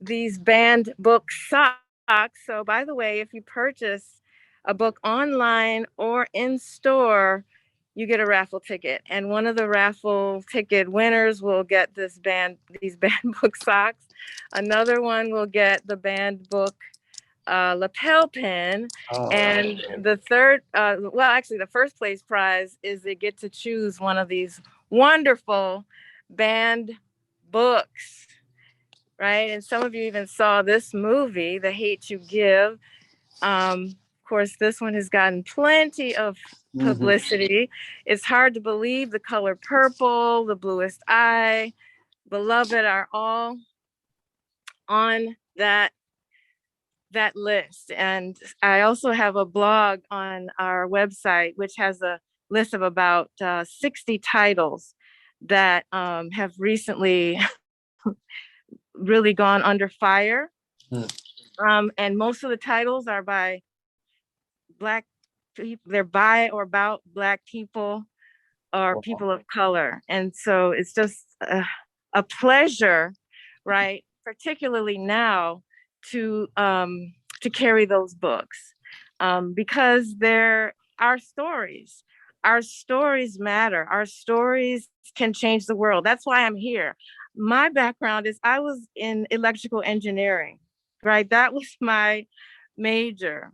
H: these banned book socks. So by the way, if you purchase a book online or in store, you get a raffle ticket. And one of the raffle ticket winners will get these banned book socks. Another one will get the banned book lapel pin. And the third, well, actually the first place prize is they get to choose one of these wonderful banned books, right? And some of you even saw this movie, The Hate You Give. Of course, this one has gotten plenty of publicity. It's hard to believe the color purple, The Bluest Eye, Beloved are all on that list. And I also have a blog on our website, which has a list of about 60 titles that have recently really gone under fire. And most of the titles are by Black people. They're by or about Black people or people of color. And so it's just a pleasure, right? Particularly now to carry those books because they're our stories. Our stories matter. Our stories can change the world. That's why I'm here. My background is I was in electrical engineering, right? That was my major.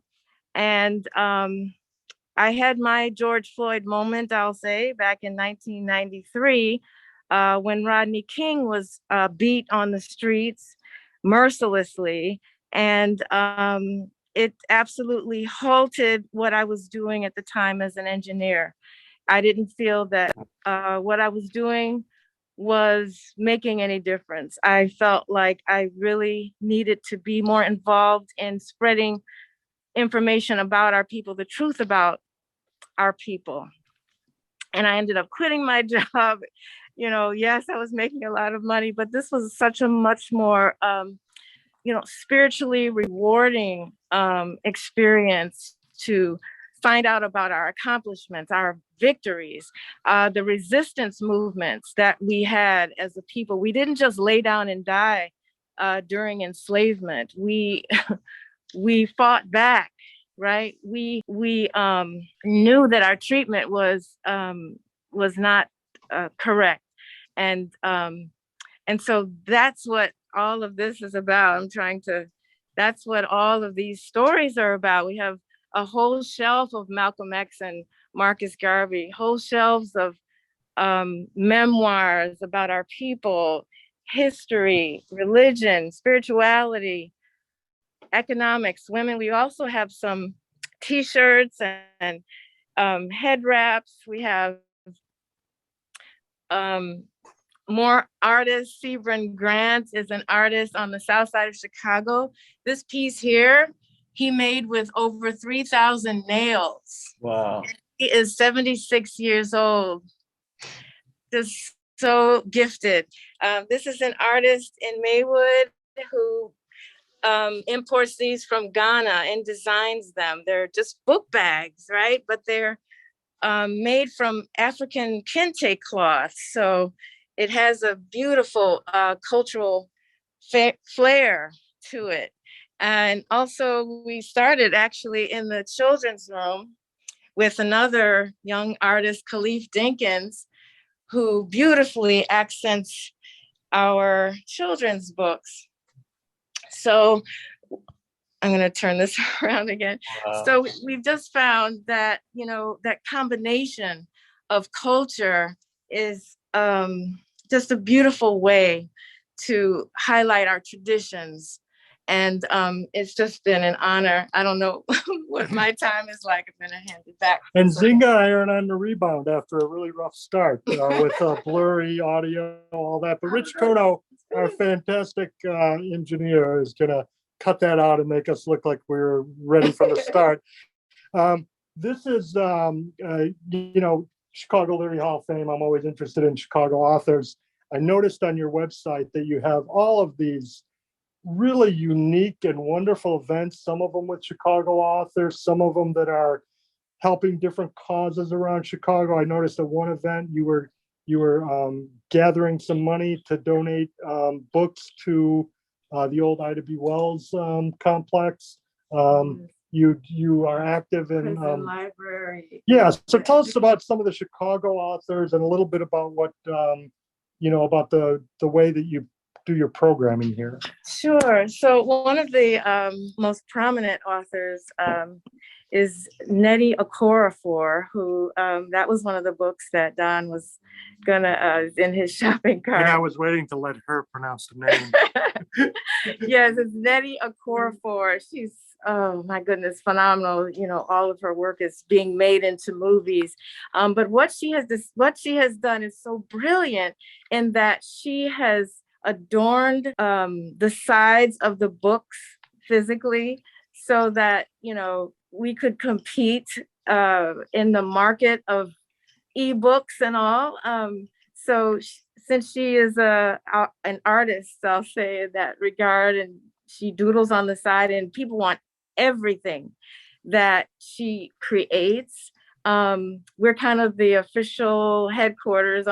H: And I had my George Floyd moment, I'll say, back in 1993, when Rodney King was beat on the streets mercilessly. And it absolutely halted what I was doing at the time as an engineer. I didn't feel that what I was doing was making any difference. I felt like I really needed to be more involved in spreading information about our people, the truth about our people. And I ended up quitting my job. You know, yes, I was making a lot of money, but this was such a much more, spiritually rewarding experience to find out about our accomplishments, our victories, the resistance movements that we had as a people. We didn't just lay down and die during enslavement. We fought back, right? We knew that our treatment was not correct, and so that's what all of this is about. That's what all of these stories are about. We have a whole shelf of Malcolm X and Marcus Garvey, whole shelves of memoirs about our people, history, religion, spirituality, economics, women. We also have some t-shirts and head wraps. We have more artists. Sebron Grant is an artist on the south side of Chicago. This piece here, he made with over 3,000 nails.
A: Wow.
H: He is 76 years old. Just so gifted. This is an artist in Maywood who imports these from Ghana and designs them. They're just book bags, right? But they're made from African kente cloth. So it has a beautiful cultural flair to it. And also we started actually in the children's room with another young artist, Khalif Dinkins, who beautifully accents our children's books. So I'm going to turn this around again.
A: Wow.
H: So we've just found that, you know, that combination of culture is just a beautiful way to highlight our traditions. And it's just been an honor. I don't know what my time is like. I'm going to hand it back.
G: And Nzingha iron on the rebound after a really rough start with blurry audio, all that. But Rich Kono, our fantastic engineer, is going to cut that out and make us look like we're ready from the start. This is, you know, Chicago Literary Hall of Fame. I'm always interested in Chicago authors. I noticed on your website that you have all of these really unique and wonderful events, some of them with Chicago authors, some of them that are helping different causes around Chicago. I noticed at one event you were gathering some money to donate books to the old Ida B. Wells complex. You are active in
H: Prison library.
G: Yeah, so tell us about some of the Chicago authors and a little bit about what you know about the way that you do your programming here.
H: Sure. So one of the most prominent authors is Nettie Okorafor, who that was one of the books that Don was gonna in his shopping cart.
G: And I was waiting to let her pronounce the name.
H: Yes, it's Nettie Okorafor. She's, oh my goodness, phenomenal. You know, all of her work is being made into movies. But what she has done is so brilliant in that she has adorned the sides of the books physically so that, you know, we could compete in the market of ebooks and all. Since she is an artist, I'll say in that regard, and she doodles on the side, and people want everything that she creates. We're kind of the unofficial headquarters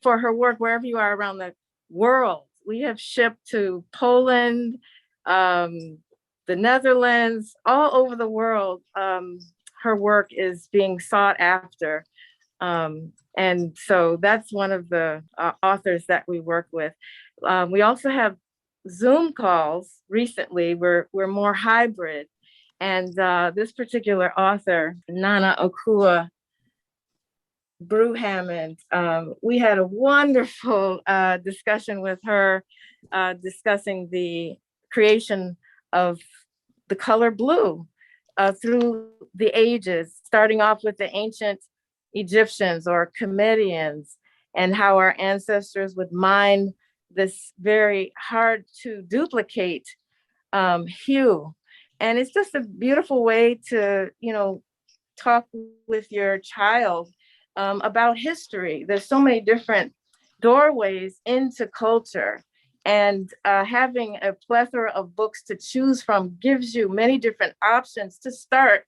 H: for her work wherever you are around the world. We have shipped to Poland, the Netherlands, all over the world. Her work is being sought after. And so that's one of the authors that we work with. We also have Zoom calls recently. We're more hybrid. And this particular author, Nana Okua Brewhammond, we had a wonderful discussion with her, discussing the creation of the color blue through the ages, starting off with the ancient Egyptians or Comedians, and how our ancestors would mine this very hard to duplicate hue. And it's just a beautiful way to, you know, talk with your child about history. There's so many different doorways into culture, and having a plethora of books to choose from gives you many different options to start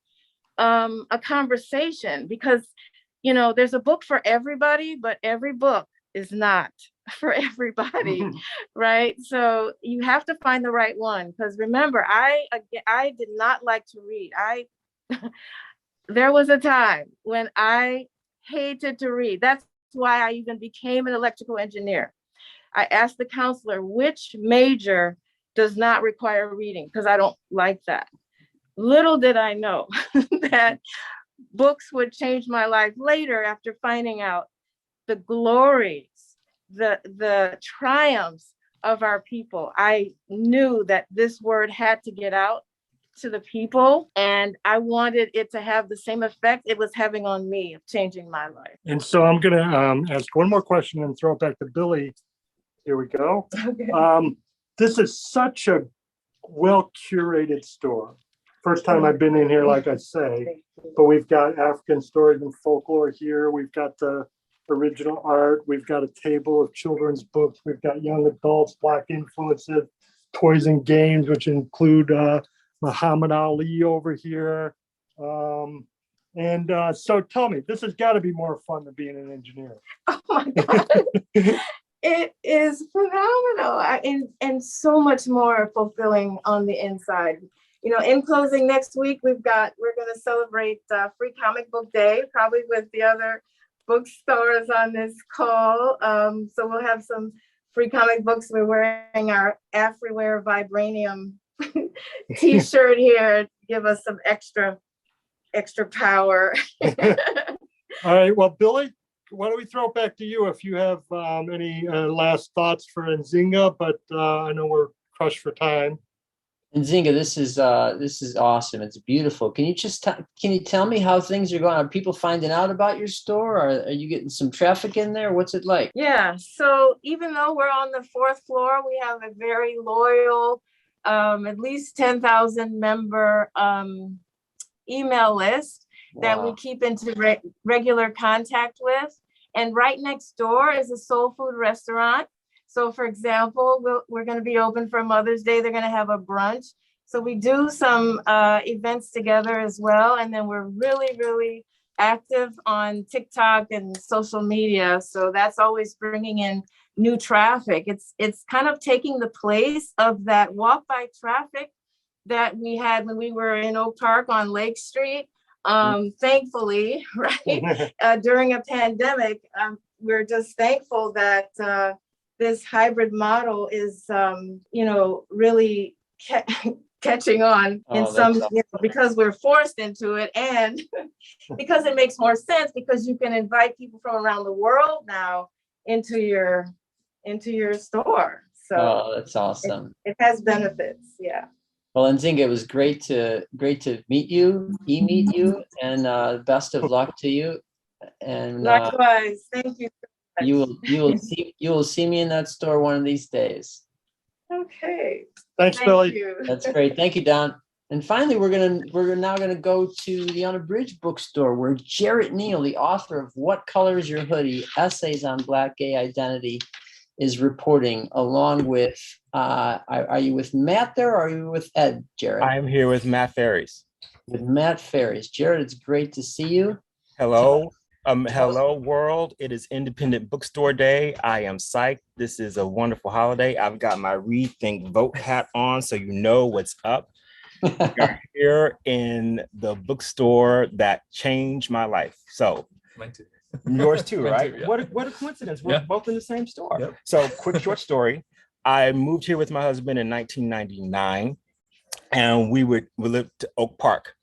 H: a conversation, because, you know, there's a book for everybody, but every book is not for everybody, right? So you have to find the right one, because remember, I did not like to read. There was a time when I hated to read. That's why I even became an electrical engineer. I asked the counselor, which major does not require reading? Because I don't like that. Little did I know that books would change my life later, after finding out the glories, the triumphs of our people. I knew that this word had to get out to the people, and I wanted it to have the same effect it was having on me, of changing my life.
G: And so I'm going to ask one more question and throw it back to Billy. Here we go.
H: Okay.
G: This is such a well-curated store. First time I've been in here, like I say, but we've got African stories and folklore here. We've got the original art. We've got a table of children's books. We've got young adults, Black influences, toys and games, which include Muhammad Ali over here. So tell me, this has got to be more fun than being an engineer.
H: Oh my God. It is phenomenal and so much more fulfilling on the inside. In closing, next week, we're going to celebrate Free Comic Book Day, probably with the other bookstores on this call. So we'll have some free comic books. We're wearing our AfriWare Vibranium t-shirt here to give us some extra power.
G: All right. Well, Billy, why don't we throw it back to you if you have any last thoughts for Nzingha, but I know we're crushed for time.
A: Nzingha, this is awesome. It's beautiful. Can you tell me how things are going? Are people finding out about your store? Are you getting some traffic in there? What's it like?
H: Yeah. So even though we're on the 4th floor, we have a very loyal, at least 10,000 member email list that we keep into regular contact with. And right next door is a soul food restaurant. So for example, we're going to be open for Mother's Day. They're going to have a brunch. So we do some events together as well. And then we're really, really active on TikTok and social media. So that's always bringing in new traffic. It's kind of taking the place of that walk by traffic that we had when we were in Oak Park on Lake Street. Thankfully, right, during a pandemic, we're just thankful that this hybrid model is, really catching on in some, because we're forced into it, and because it makes more sense because you can invite people from around the world now into your store. So
A: that's awesome.
H: It has benefits. Yeah.
A: Well, Nzingha, it was great to meet you, and best of luck to you. And
H: likewise, thank you.
A: You will see me in that store one of these days.
H: Okay.
G: Thanks, Billy.
H: You.
A: That's great. Thank you, Don. And finally, we're now gonna go to the Unabridged Bookstore, where Jarrett Neal, the author of "What Color Is Your Hoodie? Essays on Black Gay Identity," is reporting, along with. Are you with Matt there, or are you with Ed, Jarrett?
I: I'm here with Matt Ferries.
A: With Matt Ferries. Jarrett, it's great to see you.
I: Hello. Hello, world. It is Independent Bookstore Day. I am psyched. This is a wonderful holiday. I've got my Read, Think, Vote hat on, so you know what's up. We're here in the bookstore that changed my life. So,
J: mine too.
I: Yours too, right?
J: Too, yeah.
I: What a coincidence. We're both in the same store. Yep. So, quick short story. I moved here with my husband in 1999, and we lived to Oak Park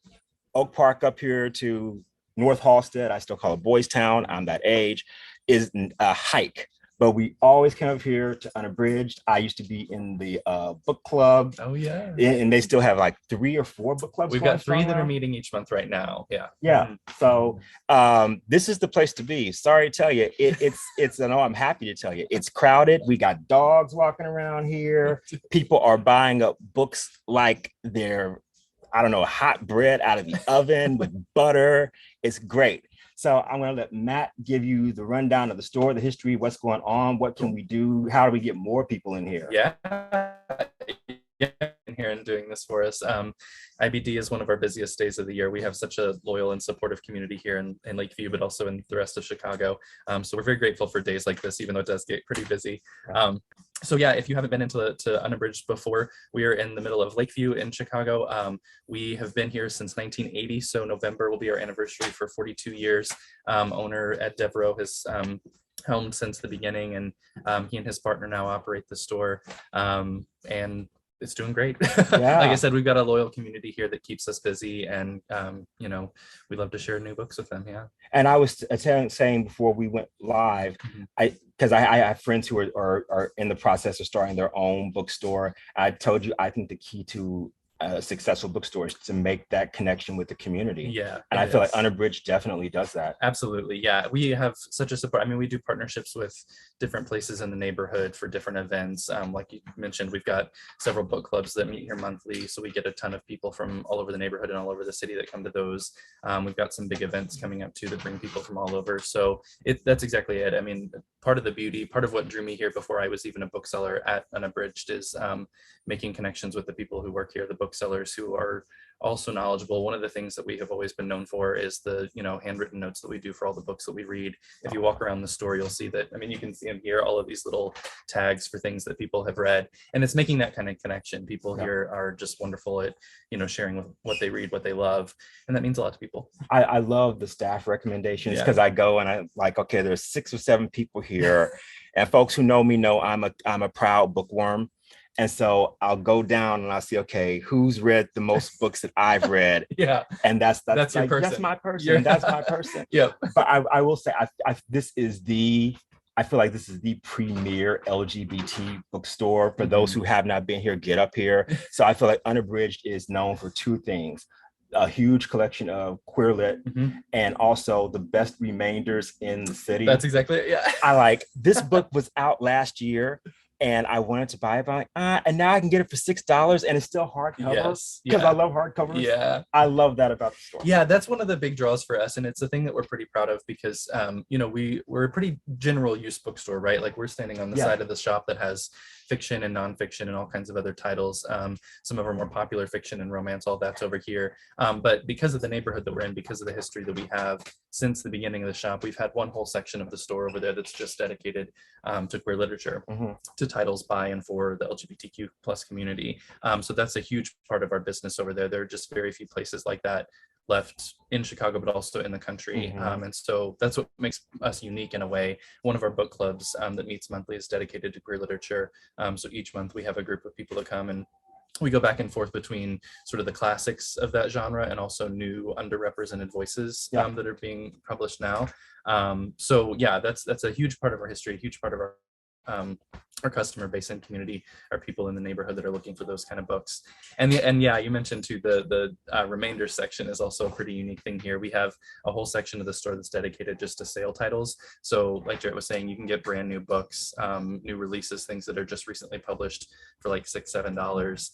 I: up here to North Halstead. I still call it Boys Town. I'm that age. Is a hike, but we always came up here to Unabridged. I used to be in the book club.
J: Oh yeah,
I: and they still have like 3 or 4 book clubs.
J: We've got 3 that are meeting each month right now.
I: Yeah. So this is the place to be. Sorry to tell you, it's. I know I'm happy to tell you, it's crowded. We got dogs walking around here. People are buying up books like they're, I don't know, hot bread out of the oven with butter. It's great. So I'm going to let Matt give you the rundown of the store, the history, what's going on, what can we do, how do we get more people in here?
J: Yeah, in here and doing this for us. IBD is one of our busiest days of the year. We have such a loyal and supportive community here in Lakeview, but also in the rest of Chicago. So we're very grateful for days like this, even though it does get pretty busy. So yeah, if you haven't been to Unabridged before, we are in the middle of Lakeview in Chicago. We have been here since 1980, so November will be our anniversary for 42 years. Owner Ed Devereaux has helmed since the beginning, and he and his partner now operate the store. And it's doing great.
I: Yeah.
J: Like I said, we've got a loyal community here that keeps us busy, and we love to share new books with them. Yeah.
I: And I was saying before we went live, because I have friends who are in the process of starting their own bookstore. I told you, I think the key to successful bookstores to make that connection with the community.
J: Yeah.
I: And I feel like Unabridged definitely does that.
J: Absolutely. Yeah. We have such a support. I mean, we do partnerships with different places in the neighborhood for different events. Like you mentioned, we've got several book clubs that meet here monthly. So we get a ton of people from all over the neighborhood and all over the city that come to those. We've got some big events coming up too that bring people from all over. So that's exactly it. I mean, part of the beauty, part of what drew me here before I was even a bookseller at Unabridged is making connections with the people who work here, the booksellers who are also knowledgeable. One of the things that we have always been known for is the, handwritten notes that we do for all the books that we read. If you walk around the store, you'll see that, I mean, you can see them here, all of these little tags for things that people have read. And it's making that kind of connection. People here are just wonderful at, sharing what they read, what they love. And that means a lot to people.
I: I love the staff recommendations because I go and I'm like, okay, there's 6 or 7 people here. And folks who know me know I'm a proud bookworm. And so I'll go down and I'll see, okay, who's read the most books that I've read?
J: Yeah.
I: And that's
J: your
I: like,
J: person.
I: That's my person. That's my person.
J: Yeah.
I: But I will say, I feel like this is the premier LGBT bookstore. For those who have not been here, get up here. So I feel like Unabridged is known for 2 things. A huge collection of queer lit and also the best remainders in the city.
J: That's exactly it. Yeah.
I: I like this book was out last year. And I wanted to buy it, but and now I can get it for $6 and it's still hardcover because I love hardcovers.
J: Yeah.
I: I love that about the store.
J: Yeah, that's one of the big draws for us. And it's a thing that we're pretty proud of because, we're a pretty general use bookstore, right? Like we're standing on the side of the shop that has fiction and nonfiction and all kinds of other titles. Some of our more popular fiction and romance, all that's over here. But because of the neighborhood that we're in, because of the history that we have since the beginning of the shop, we've had one whole section of the store over there that's just dedicated to queer literature, to titles by and for the LGBTQ plus community. So that's a huge part of our business over there. There are just very few places like that left in Chicago, but also in the country. And so that's what makes us unique in a way. One of our book clubs that meets monthly is dedicated to queer literature. So each month we have a group of people that come and we go back and forth between sort of the classics of that genre and also new underrepresented voices that are being published now. So yeah, that's a huge part of our history, a huge part of our customer base and community are people in the neighborhood that are looking for those kind of books. And yeah, you mentioned too, the remainder section is also a pretty unique thing here. We have a whole section of the store that's dedicated just to sale titles. So like Jarrett was saying, you can get brand new books, new releases, things that are just recently published for like $6, $7.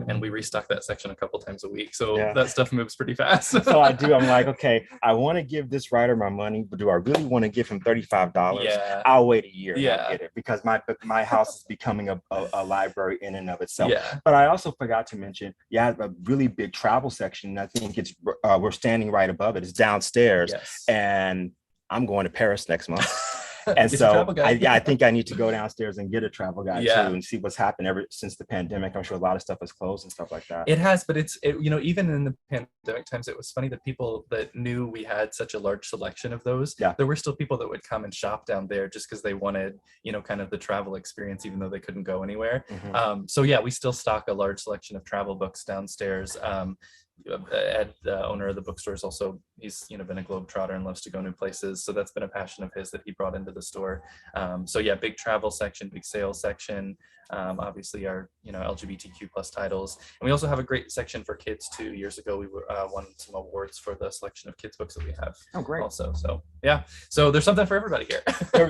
J: And we restock that section a couple times a week. So that stuff moves pretty fast.
I: So I do, I'm like, okay, I want to give this writer my money, but do I really want to give him $35?
J: Yeah.
I: I'll wait a year and I'll get it because my house is becoming a library in and of itself. But I also forgot to mention, I have a really big travel section. I think it's we're standing right above it. It's downstairs, and I'm going to Paris next month. And so I think I need to go downstairs and get a travel guide too and see what's happened ever since the pandemic. I'm sure a lot of stuff has closed and stuff like that.
J: It has, but even in the pandemic times, it was funny that people that knew we had such a large selection of those, there were still people that would come and shop down there just because they wanted, kind of the travel experience, even though they couldn't go anywhere. So yeah, we still stock a large selection of travel books downstairs. Ed, the owner of the bookstore, is also, he's been a globetrotter and loves to go new places, so that's been a passion of his that he brought into the store. So yeah, big travel section, big sales section, obviously our LGBTQ plus titles, and we also have a great section for kids too. Years ago we won some awards for the selection of kids books that we have.
I: Oh, great.
J: Also, so yeah, so there's something for everybody here.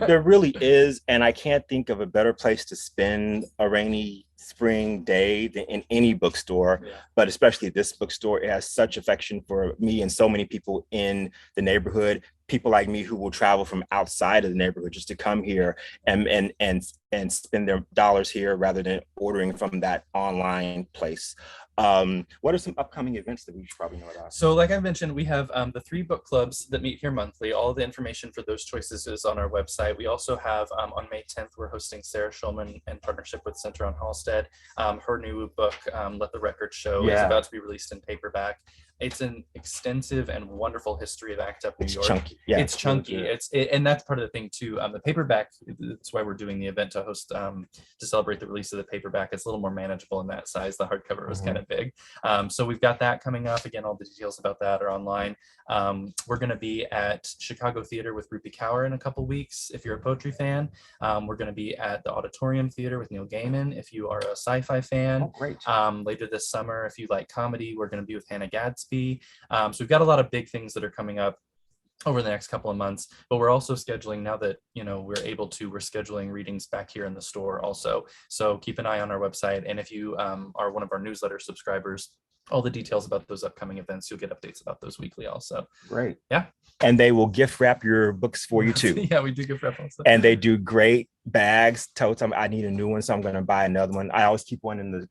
I: there really is, and I can't think of a better place to spend a rainy spring day than in any bookstore, but especially this bookstore. It has such affection for me and so many people in the neighborhood, people like me who will travel from outside of the neighborhood just to come here and spend their dollars here rather than ordering from that online place. What are some upcoming events that we should probably know about?
J: So like I mentioned, we have the 3 book clubs that meet here monthly. All the information for those choices is on our website. We also have on May 10th, we're hosting Sarah Schulman in partnership with Center on Halstead. Her new book, Let the Record Show, is about to be released in paperback. It's an extensive and wonderful history of ACT UP New
I: It's
J: York.
I: chunky. Yeah,
J: It's chunky.
I: really good.
J: And that's part of the thing too. The paperback, that's why we're doing the event to host, to celebrate the release of the paperback. It's a little more manageable in that size. The hardcover was kind of big. So we've got that coming up. Again, all the details about that are online. We're going to be at Chicago Theater with Rupi Kaur in a couple weeks if you're a poetry fan. We're going to be at the Auditorium Theater with Neil Gaiman if you are a sci-fi fan.
I: Oh, great.
J: Later this summer, if you like comedy, we're going to be with Hannah Gadsby. So we've got a lot of big things that are coming up over the next couple of months, but we're also scheduling, now that we're able to, we're scheduling readings back here in the store also. So keep an eye on our website, and if you are one of our newsletter subscribers, all the details about those upcoming events, you'll get updates about those weekly also.
I: Great.
J: Yeah.
I: And they will gift wrap your books for you too.
J: Yeah, we do gift wrap also.
I: And they do great bags, totes. I need a new one, so I'm going to buy another one. I always keep one in the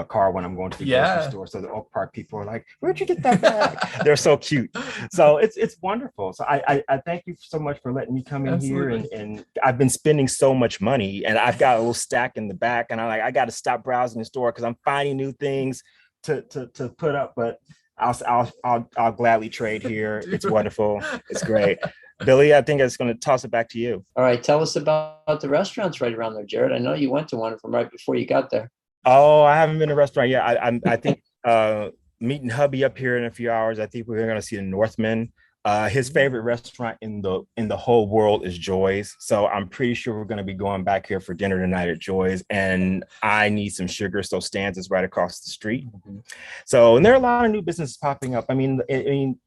I: car when I'm going to the grocery store. So the Oak Park people are like, "Where'd you get that bag?" They're so cute. So it's wonderful. So I thank you so much for letting me come in here. And I've been spending so much money, and I've got a little stack in the back, and I got to stop browsing the store because I'm finding new things to put up. But I'll gladly trade here. It's wonderful. It's great. Billy, I think it's going to toss it back to you.
A: All right, tell us about the restaurants right around there, Jarrett. I know you went to one of them right before you got there.
I: Oh, I haven't been to a restaurant yet. I think meeting hubby up here in a few hours. I think we're going to see the Northman. His favorite restaurant in the whole world is Joy's. So I'm pretty sure we're going to be going back here for dinner tonight at Joy's. And I need some sugar. So Stan's is right across the street. So, and there are a lot of new businesses popping up. I mean,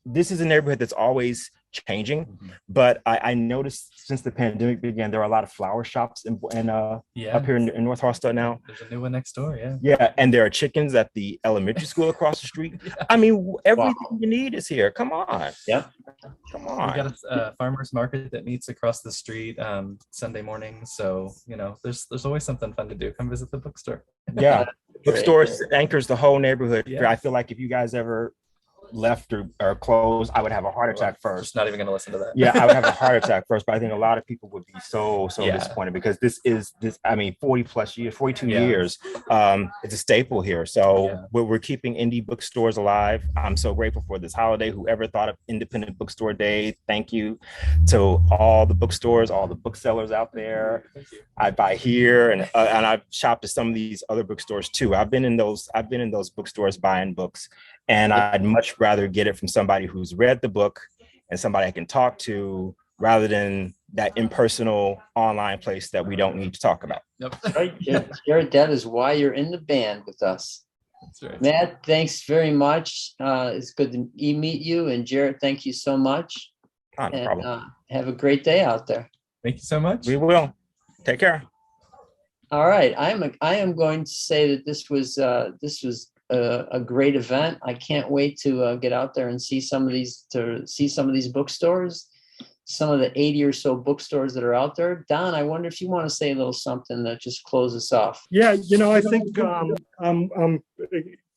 I: this is a neighborhood that's always changing, but I noticed since the pandemic began, there are a lot of flower shops up here in North Hartsdale now.
J: There's a new one next door.
I: Yeah, and there are chickens at the elementary school across the street. I mean, everything you need is here. Come on.
A: Yep.
I: Come on.
J: We got a farmer's market that meets across the street Sunday mornings. So there's always something fun to do. Come visit the bookstore.
I: Yeah, bookstore anchors the whole neighborhood.
J: Yeah.
I: I feel like if you guys ever left or closed, I would have a heart attack first.
J: Just not even going to listen to that.
I: Yeah, I would have a heart attack first, but I think a lot of people would be so disappointed because this 40 plus years, 42 years, it's a staple here. So we're keeping indie bookstores alive. I'm so grateful for this holiday. Whoever thought of Independent Bookstore Day, thank you to all the bookstores, all the booksellers out there. I buy here and I've shopped at some of these other bookstores too. I've been in those bookstores buying books. And I'd much rather get it from somebody who's read the book and somebody I can talk to rather than that impersonal online place that we don't need to talk about.
J: Yep.
A: Right, Jarrett, that is why you're in the band with us.
J: That's right.
A: Matt, thanks very much. It's good to meet you. And Jarrett, thank you so much.
I: Oh, no problem.
A: Have a great day out there.
J: Thank you so much.
I: We will. Take care.
A: All right. I am going to say that this was a great event. I can't wait to get out there and see some of these bookstores, some of the 80 or so bookstores that are out there. Don, I wonder if you want to say a little something that just close us off.
G: Yeah, I think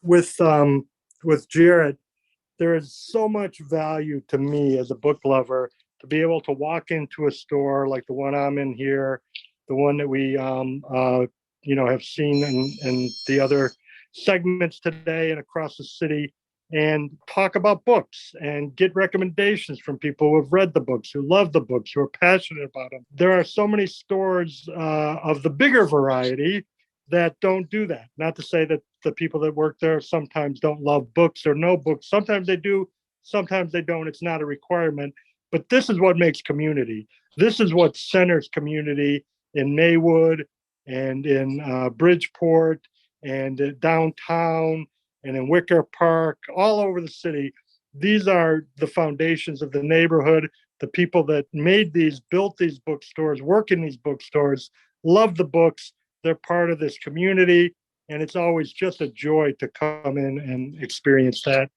G: with Jarrett, there is so much value to me as a book lover to be able to walk into a store like the one I'm in here, the one that we have seen in the other segments today and across the city, and talk about books and get recommendations from people who have read the books, who love the books, who are passionate about them. There are so many stores of the bigger variety that don't do that. Not to say that the people that work there sometimes don't love books or know books. Sometimes they do, sometimes they don't. It's not a requirement. But this is what makes community. This is what centers community in Maywood and in Bridgeport and downtown and in Wicker Park, all over the city. These are the foundations of the neighborhood. The people that built these bookstores, work in these bookstores, love the books. They're part of this community. And it's always just a joy to come in and experience that.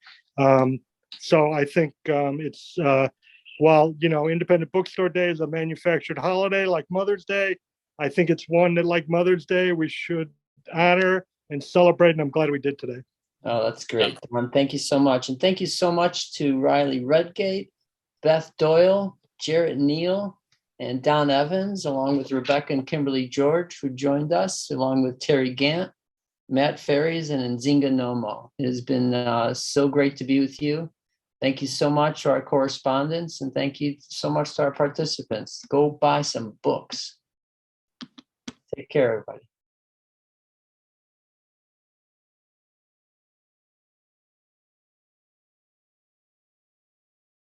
G: So I think while, Independent Bookstore Day is a manufactured holiday like Mother's Day, I think it's one that, like Mother's Day, we should honor and celebrate, and I'm glad we did today.
A: Oh, that's great. Thank you so much. And thank you so much to Riley Redgate, Beth Doyle, Jarrett Neal, and Don Evans, along with Rebecca and Kimberly George, who joined us, along with Terry Gant, Matt Ferries and Nzingha Nommo. It has been so great to be with you. Thank you so much to our correspondents, and thank you so much to our participants. Go buy some books. Take care, everybody.